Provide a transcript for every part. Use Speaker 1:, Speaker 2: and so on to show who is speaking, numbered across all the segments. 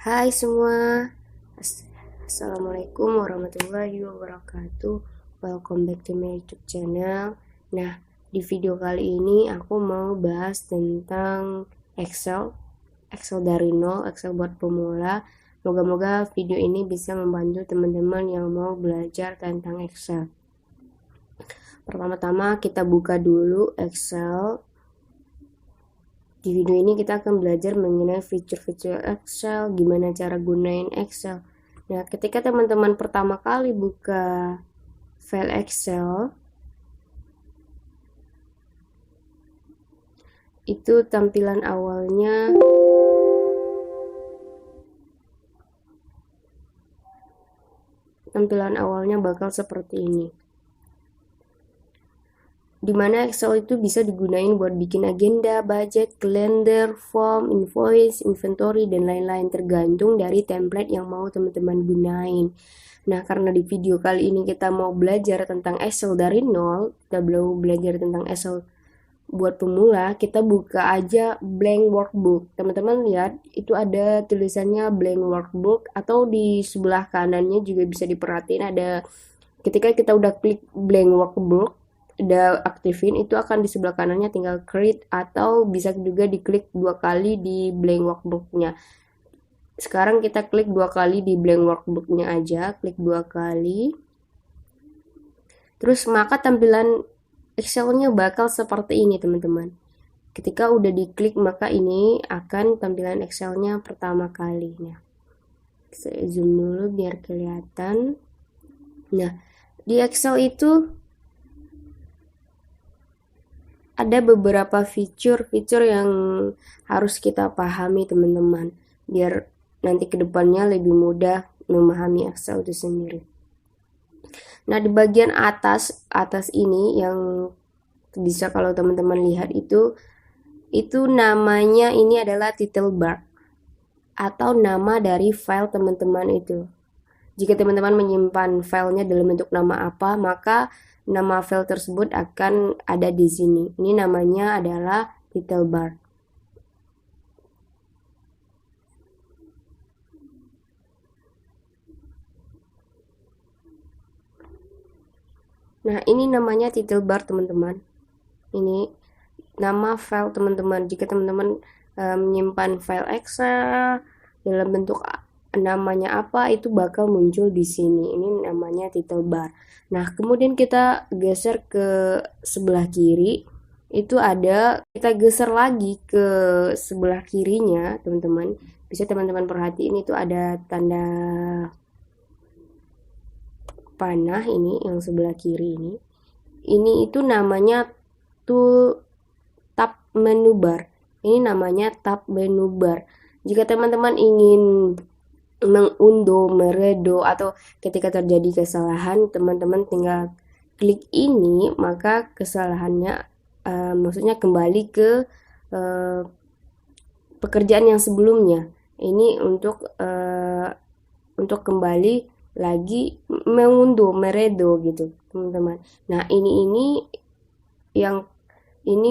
Speaker 1: Hai semua, Assalamualaikum warahmatullahi wabarakatuh. Welcome back to my YouTube channel. Nah, di video kali ini aku mau bahas tentang Excel dari nol, Excel buat pemula. Moga-moga video ini bisa membantu teman-teman yang mau belajar tentang Excel. Pertama-tama kita buka dulu Excel. Di video ini kita akan belajar mengenai fitur-fitur Excel, gimana cara gunain Excel. Nah, ketika teman-teman pertama kali buka file Excel, itu tampilan awalnya bakal seperti ini. Dimana Excel itu bisa digunain buat bikin agenda, budget, kalender, form, invoice, inventory, dan lain-lain tergantung dari template yang mau teman-teman gunain. Nah, karena di video kali ini kita mau belajar tentang Excel dari nol, kita belum belajar tentang Excel buat pemula, kita buka aja blank workbook. Teman-teman lihat, itu ada tulisannya blank workbook, atau di sebelah kanannya juga bisa diperhatiin ada, ketika kita udah klik blank workbook, udah aktifin, itu akan di sebelah kanannya tinggal create, atau bisa juga diklik 2 kali di blank workbooknya. Sekarang kita klik 2 kali di blank workbooknya aja, klik 2 kali. Terus maka tampilan Excelnya bakal seperti ini teman-teman. Ketika udah diklik maka ini akan tampilan Excelnya pertama kalinya. Saya zoom dulu biar kelihatan. Nah, di Excel itu ada beberapa fitur yang harus kita pahami teman-teman, biar nanti kedepannya lebih mudah memahami Excel itu sendiri. Nah, di bagian atas ini yang bisa kalau teman-teman lihat itu namanya ini adalah title bar atau nama dari file teman-teman itu. Jika teman-teman menyimpan filenya dalam bentuk nama apa, maka nama file tersebut akan ada di sini. Ini namanya adalah title bar. Nah, ini namanya title bar teman-teman. Ini nama file teman-teman. Jika teman-teman menyimpan file Excel dalam bentuk namanya apa, itu bakal muncul di sini. Ini namanya title bar. Nah, kemudian kita geser ke sebelah kiri. Itu ada, kita geser lagi ke sebelah kirinya, teman-teman. Bisa teman-teman perhatiin itu ada tanda panah ini yang sebelah kiri ini. Ini itu namanya tab menu bar. Ini namanya tab menu bar. Jika teman-teman ingin mengunduh, meredo, atau ketika terjadi kesalahan, teman-teman tinggal klik ini, maka kesalahannya maksudnya kembali ke pekerjaan yang sebelumnya. Ini untuk kembali lagi mengunduh, meredo gitu, teman-teman. Nah, ini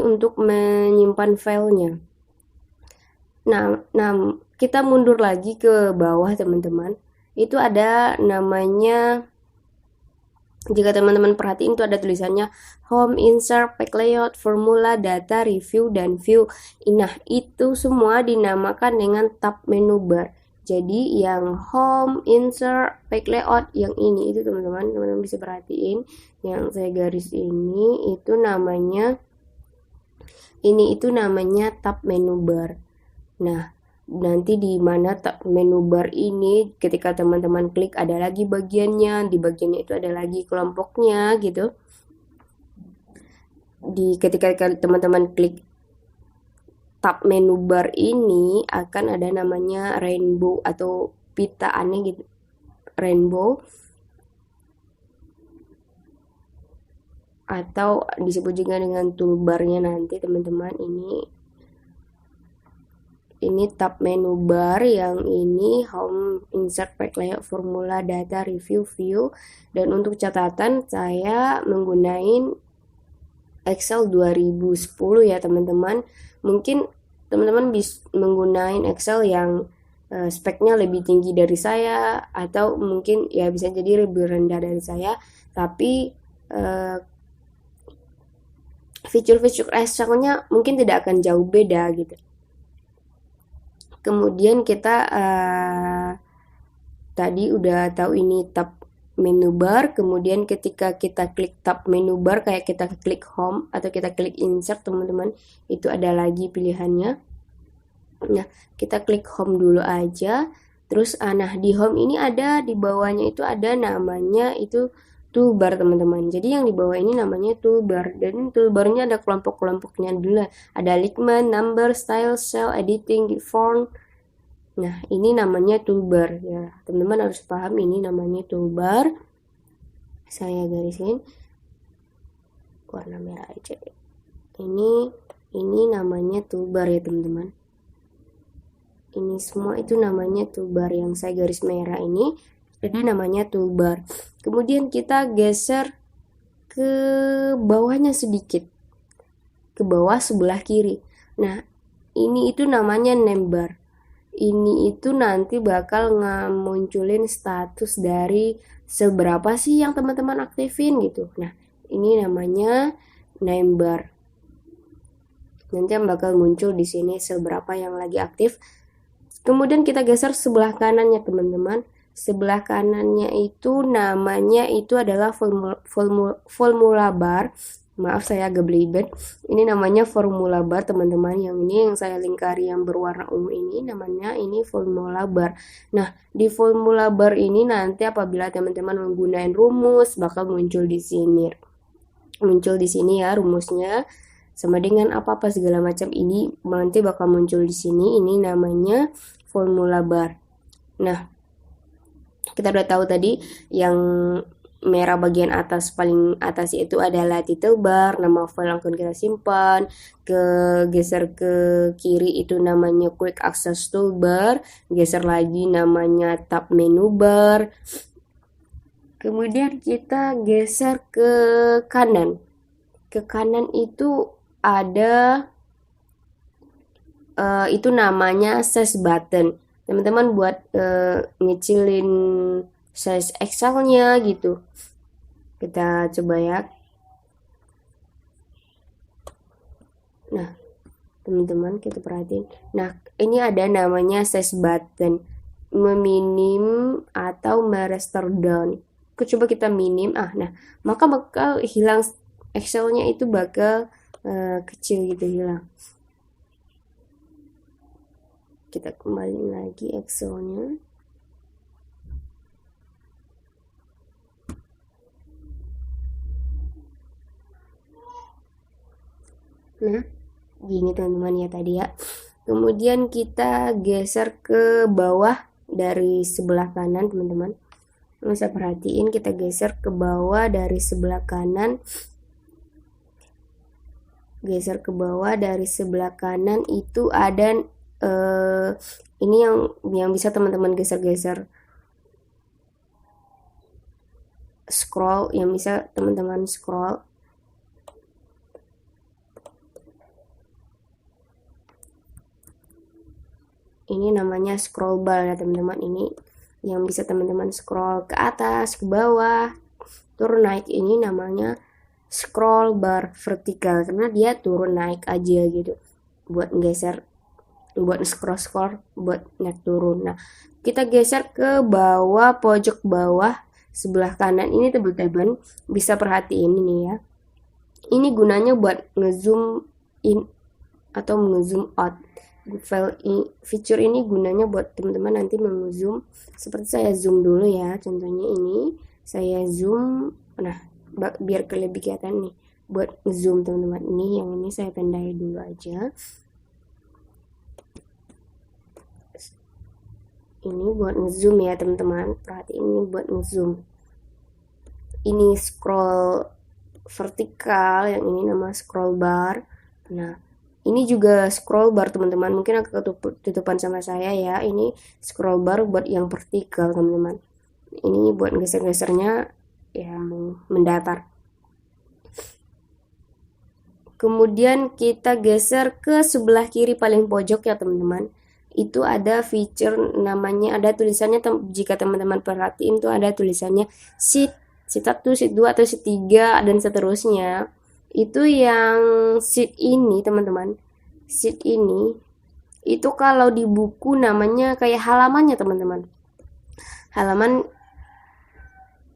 Speaker 1: untuk menyimpan filenya. Nah, kita mundur lagi ke bawah teman-teman. Itu ada namanya, jika teman-teman perhatiin itu ada tulisannya home, insert, pack layout, formula, data, review, dan view. Nah, itu semua dinamakan dengan tab menu bar. Jadi yang home, insert, pack layout, yang ini itu teman-teman bisa perhatiin yang saya garis ini itu namanya tab menu bar. Nah, nanti di mana tab menu bar ini ketika teman-teman klik ada lagi bagiannya, di bagiannya itu ada lagi kelompoknya gitu. Ketika teman-teman klik tab menu bar ini akan ada namanya rainbow atau pita aneh gitu, rainbow, atau disebut juga dengan toolbarnya nanti teman-teman. Ini tab menu bar yang ini home, insert, pack layout, formula, data, review, view. Dan untuk catatan saya menggunakan Excel 2010 ya teman-teman. Mungkin teman-teman bisa menggunakan Excel yang speknya lebih tinggi dari saya, atau mungkin ya bisa jadi lebih rendah dari saya, tapi fitur-fitur Excelnya mungkin tidak akan jauh beda gitu. Kemudian kita tadi udah tahu ini tab menu bar, kemudian ketika kita klik tab menu bar, kayak kita klik home atau kita klik insert teman-teman, itu ada lagi pilihannya. Nah, kita klik home dulu aja. Terus nah di home ini ada, di bawahnya itu ada namanya itu toolbar teman-teman. Jadi yang di bawah ini namanya toolbar, dan toolbarnya ada kelompok-kelompoknya dulu. Ada alignment, number, style, cell, editing, font. Nah, ini namanya toolbar ya. Teman-teman harus paham ini namanya toolbar. Saya garisin warna merah aja. Ini namanya toolbar ya, teman-teman. Ini semua itu namanya toolbar, yang saya garis merah ini jadi namanya toolbar. Kemudian kita geser ke bawahnya sedikit, ke bawah sebelah kiri. Nah, ini itu namanya name bar. Ini itu nanti bakal munculin status dari seberapa sih yang teman-teman aktifin gitu. Nah, ini namanya name bar. Nanti yang bakal muncul di sini seberapa yang lagi aktif. Kemudian kita geser sebelah kanannya teman-teman. Sebelah kanannya itu namanya itu adalah formula bar. Maaf saya agak belibet. Ini namanya formula bar teman-teman. Yang ini yang saya lingkari yang berwarna ungu ini namanya ini formula bar. Nah, di formula bar ini nanti apabila teman-teman menggunakan rumus bakal muncul di sini. Muncul di sini ya rumusnya. Sama dengan apa-apa segala macam ini nanti bakal muncul di sini. Ini namanya formula bar. Nah, kita udah tahu tadi yang merah bagian atas paling atas itu adalah title bar, nama file yang akan kita simpan. Geser ke kiri itu namanya quick access toolbar, geser lagi namanya tab menu bar. Kemudian kita geser ke kanan. Ke kanan itu ada itu namanya size button. Teman-teman buat ngecilin size Excelnya gitu. Kita coba ya. Nah, teman-teman kita perhatiin. Nah, ini ada namanya size button. Meminim atau merester down. Coba kita minim. Nah, maka bakal hilang Excelnya itu bakal kecil gitu, hilang. Kita kembali lagi Excelnya. Nah, gini teman-teman ya tadi ya. Kemudian kita geser ke bawah dari sebelah kanan teman-teman. Bisa perhatiin kita geser ke bawah dari sebelah kanan. Geser ke bawah dari sebelah kanan itu ada ini yang bisa teman-teman geser-geser. Scroll, yang bisa teman-teman scroll. Ini namanya scroll bar ya teman-teman. Ini yang bisa teman-teman scroll ke atas, ke bawah, turun naik. Ini namanya scroll bar vertikal karena dia turun naik aja gitu. Buat geser, buat scroll, buat naik turun. Nah, kita geser ke bawah, pojok bawah sebelah kanan ini teman-teman bisa perhatiin ini ya. Ini gunanya buat ngezoom in atau ngezoom out. Fitur ini gunanya buat teman-teman nanti mengezoom. Seperti saya zoom dulu ya. Contohnya ini saya zoom. Nah, biar lebih kelihatan nih buat ngezoom teman-teman. Ini yang ini saya tandai dulu aja. Ini buat ngezoom ya teman-teman. Perhatiin ini buat ngezoom. Ini scroll vertikal, yang ini nama scroll bar. Nah, ini juga scroll bar teman-teman. Mungkin agak ketutupan sama saya ya. Ini scroll bar buat yang vertikal teman-teman. Ini buat geser-gesernya yang mendatar. Kemudian kita geser ke sebelah kiri paling pojok ya teman-teman. itu ada feature namanya, ada tulisannya, jika teman-teman perhatiin tuh ada tulisannya sheet 1, sheet 2 atau sheet 3 dan seterusnya. Itu yang sheet ini teman-teman, sheet ini itu kalau di buku namanya kayak halamannya teman-teman,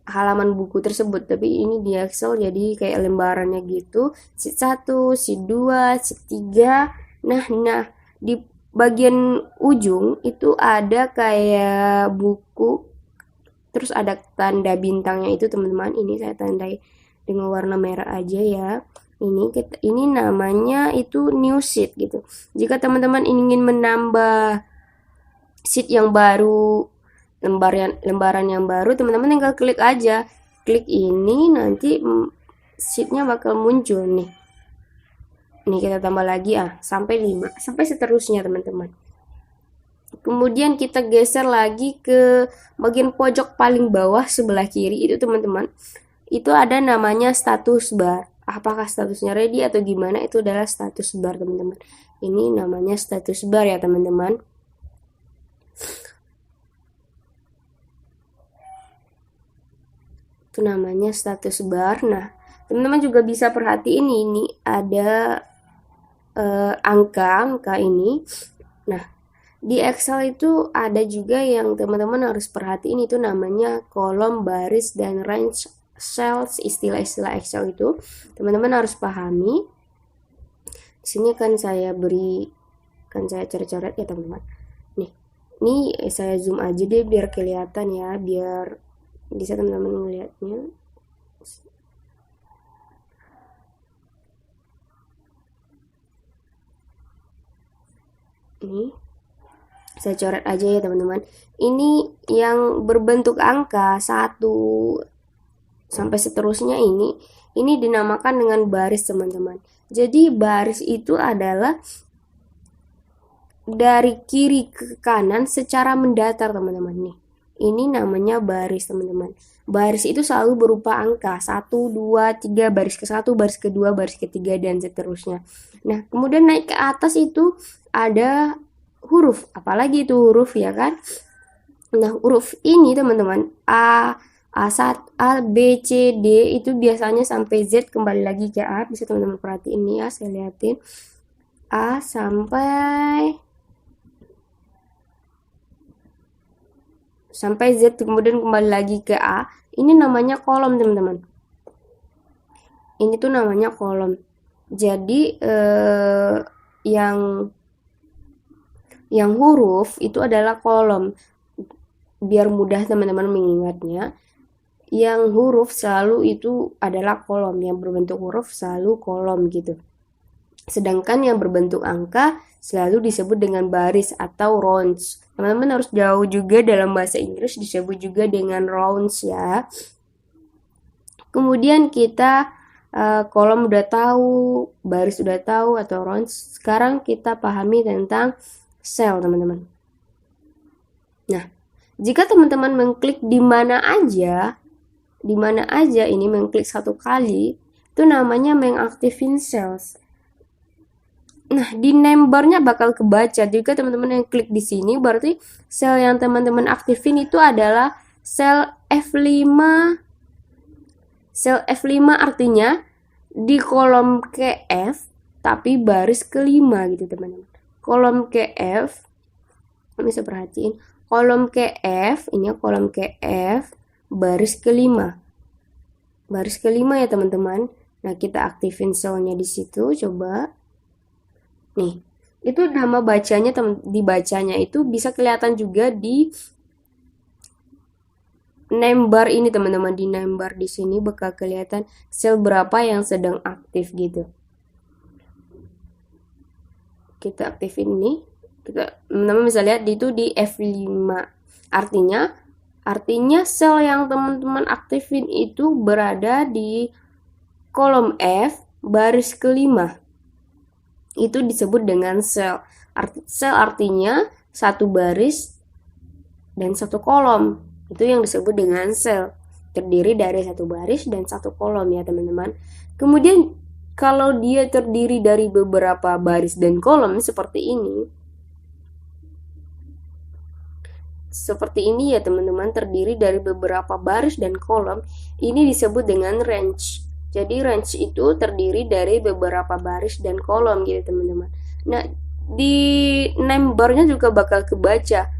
Speaker 1: halaman buku tersebut, tapi ini di Excel jadi kayak lembarannya gitu, sheet 1, sheet 2, sheet 3. Nah, di bagian ujung itu ada kayak buku, terus ada tanda bintangnya itu teman-teman. Ini saya tandai dengan warna merah aja ya. Ini namanya itu new sheet gitu. Jika teman-teman ingin menambah sheet yang baru, lembaran yang baru, teman-teman tinggal klik aja, klik ini, nanti sheetnya bakal muncul nih. Ini kita tambah lagi sampai 5, sampai seterusnya teman-teman. Kemudian kita geser lagi ke bagian pojok paling bawah sebelah kiri itu teman-teman, itu ada namanya status bar. Apakah statusnya ready atau gimana, itu adalah status bar teman-teman. Ini namanya status bar ya teman-teman. Itu namanya status bar. Nah, teman-teman juga bisa perhatiin ini ada angka-angka ini. Nah, di Excel itu ada juga yang teman-teman harus perhatiin, itu namanya kolom, baris, dan range cells. Istilah-istilah Excel itu teman-teman harus pahami. Di sini kan saya coret-coret ya teman-teman. Nih saya zoom aja deh biar kelihatan ya, biar bisa teman-teman melihatnya. Ini saya coret aja ya teman-teman. Ini yang berbentuk angka 1 sampai seterusnya, ini dinamakan dengan baris teman-teman. Jadi baris itu adalah dari kiri ke kanan secara mendatar teman-teman. Nih, ini namanya baris teman-teman. Baris itu selalu berupa angka 1, 2, 3, baris ke-1, baris ke-2, baris ke-3, dan seterusnya. Nah, kemudian naik ke atas itu ada huruf, apalagi itu huruf ya kan. Nah, huruf ini teman-teman, A, B, C, D itu biasanya sampai Z, kembali lagi ke A. Bisa teman-teman perhatiin nih ya, saya liatin A sampai Z, kemudian kembali lagi ke A. Ini namanya kolom teman-teman. Ini tuh namanya kolom. Jadi yang huruf itu adalah kolom. Biar mudah teman-teman mengingatnya, yang huruf selalu itu adalah kolom, yang berbentuk huruf selalu kolom gitu. Sedangkan yang berbentuk angka selalu disebut dengan baris atau rounds. Teman-teman harus jauh juga, dalam bahasa Inggris disebut juga dengan rounds ya. Kemudian kita kolom udah tahu, baris udah tahu atau rounds. Sekarang kita pahami tentang sel teman-teman. Nah, jika teman-teman mengklik di mana aja ini mengklik 1 kali, itu namanya mengaktifin cells. Nah, di name bar-nya bakal kebaca. Jika teman-teman yang klik di sini, berarti sel yang teman-teman aktifin itu adalah sel F5. Sel F5 artinya di kolom KF tapi baris ke-5 gitu teman-teman. Kolom KF, bisa perhatiin, kolom KF, ini kolom KF, baris ke-5. Baris ke-5 ya teman-teman. Nah, kita aktifin selnya di situ, coba. Nih, itu nama bacanya, dibacanya itu bisa kelihatan juga di name bar ini teman-teman. Di name bar di sini bakal kelihatan sel berapa yang sedang aktif gitu. Kita aktifin ini, teman-teman bisa lihat itu di F5. Artinya sel yang teman-teman aktifin itu berada di kolom F baris ke-5. Itu disebut dengan sel. Sel artinya 1 baris dan 1 kolom. Itu yang disebut dengan sel. Terdiri dari 1 baris dan 1 kolom ya teman-teman. Kemudian kalau dia terdiri dari beberapa baris dan kolom seperti ini, seperti ini ya teman-teman, terdiri dari beberapa baris dan kolom, ini disebut dengan range. Jadi range itu terdiri dari beberapa baris dan kolom gitu teman-teman. Nah, di name bar-nya juga bakal kebaca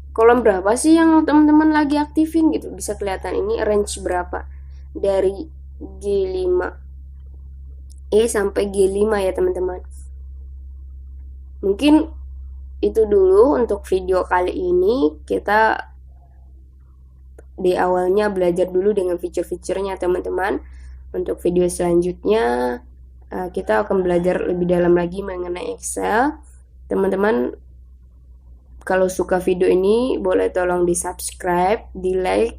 Speaker 1: kolom berapa sih yang teman-teman lagi aktifin gitu. Bisa kelihatan ini range berapa, dari G5E sampai G5 ya teman-teman. Mungkin itu dulu untuk video kali ini. Kita di awalnya belajar dulu dengan fitur-fiturnya teman-teman. Untuk video selanjutnya kita akan belajar lebih dalam lagi mengenai Excel. Teman-teman, kalau suka video ini boleh tolong di subscribe, di like,